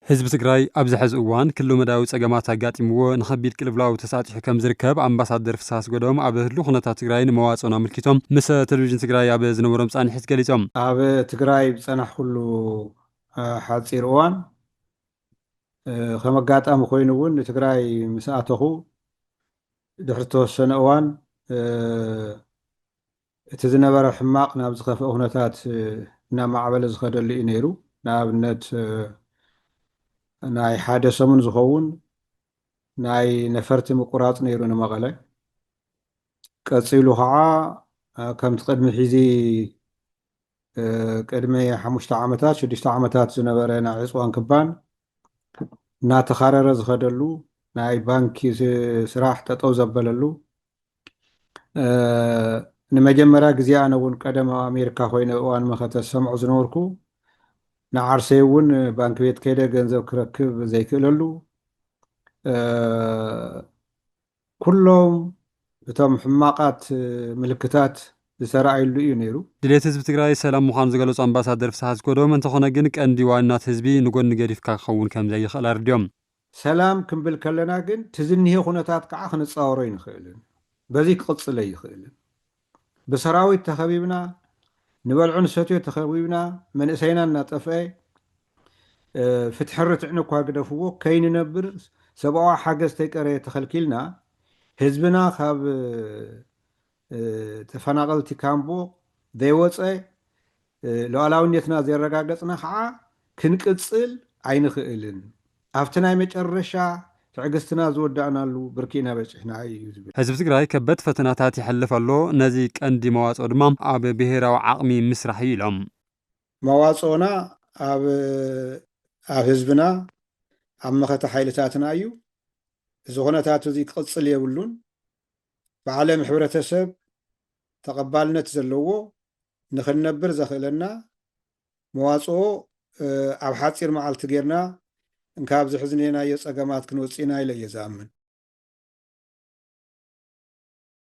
ህዝቢ ትግራይ ኣብ ዝሕዚ እዋን ክልል መዳዊ ጸገማት ኣጋጢምዎ ንኸቢድ ቅልብላዊ ተሳጢሑ ከም ዝርከብ ኣምባሳደር ፍስሓ ኣስገዶም ኣብ ህሉ ኩነታት ትግራይ ንመዋጽኦን ኣመልኪቶም ምስ ቴሌቪዥን ትግራይ ኣብ ዝነበሮም ጻንሒት ገሊጾም ኣብ ትግራይ ዝጸናሕ ኩሉ ሓጺር እዋን ከም ኣጋጣሚ ኮይኑ እውን ንትግራይ ምስ ኣተኹ ድሕሪ ተወሰነ እዋን እቲ ዝነበረ ሕማቕ ናብ ዝኸፍአ ኩነታት እናማዕበለ ዝኸደሉ እዩ ነይሩ። ንኣብነት ናይ ሓደ ሰሙን ዝኸውን ናይ ነፈርቲ ምቁራፅ ነይሩ ንመቐለ። ቀፂሉ ከዓ ከምቲ ቅድሚ ሕዚ ቅድሚ 5 ዓመታት 6 ዓመታት ዝነበረ ናይ ዕፅዋን ክባን እናተኻረረ ዝኸደሉ ናይ ባንኪ ስራሕ ጠጠው ዘበለሉ ንመጀመርያ ግዜ ኣነ እውን ቀደም ኣብ ኣሜሪካ ኮይነ እዋን መኸተ ሰምዑ ዝነበርኩ ንዓርሰይ እውን ባንኪ ቤት ከይደ ገንዘብ ክረክብ ዘይክእለሉ ኩሎም እቶም ሕማቃት ምልክታት ዝሰረኣይሉ እዩ ነይሩ። ድሌት ህዝቢ ትግራይ ሰላም ምዃኑ ዝገለጹ ኣምባሳደር ፍስሓ ኣስገዶም እንተኾነ ግን ቀንዲ ዋናት ህዝቢ ንጎኒ ገዲፍካ ክኸውን ከም ዘይኽእል ኣርድዮም ሰላም ክንብል ከለና ግን ትዝኒሄ ኩነታት ከዓ ክንፃወሮ ይንኽእልን በዚ ክቕፅለ ይኽእልን ብሰራዊት ተኸቢብና ንበልዑ ንሰትዮ ተኸቢብና መንእሰይና እናጠፍአ ፍትሒ ርትዕን እኳ ግደፍዎ ከይንነብር ሰብኣዊ ሓገዝ ተይቀረ ተኸልኪልና ህዝብና ካብ ተፈናቐልቲ ካምቦ ዘይወፀ ሉዓላውነትና ዘረጋገፅና ከዓ ክንቅፅል ኣይንኽእልን ኣብቲ ናይ መጨረሻ ትዕግስትና ዝወዳእናሉ ብርኪና በፂሕና እዩ ዝብል ህዝቢ ትግራይ ከበድ ፈተናታት ይሕልፍ ኣሎ ነዚ ቀንዲ መዋፅኦ ድማ ኣብ ብሄራዊ ዓቕሚ ምስራሕ እዩ ኢሎም መዋፅኦና ኣብ ህዝብና ኣብ መኸተ ሓይልታትና እዩ እዚ ኩነታት እዚ ክቕፅል የብሉን ብዓለም ሕብረተሰብ ተቐባልነት ዘለዎ ንኽንነብር ዘኽእለና መዋፅኦ ኣብ ሓፂር መዓልቲ ጌርና እንካብ ዝሕዝነናዮ ፀገማት ክንወፂና ኢለ እየ ዝኣምን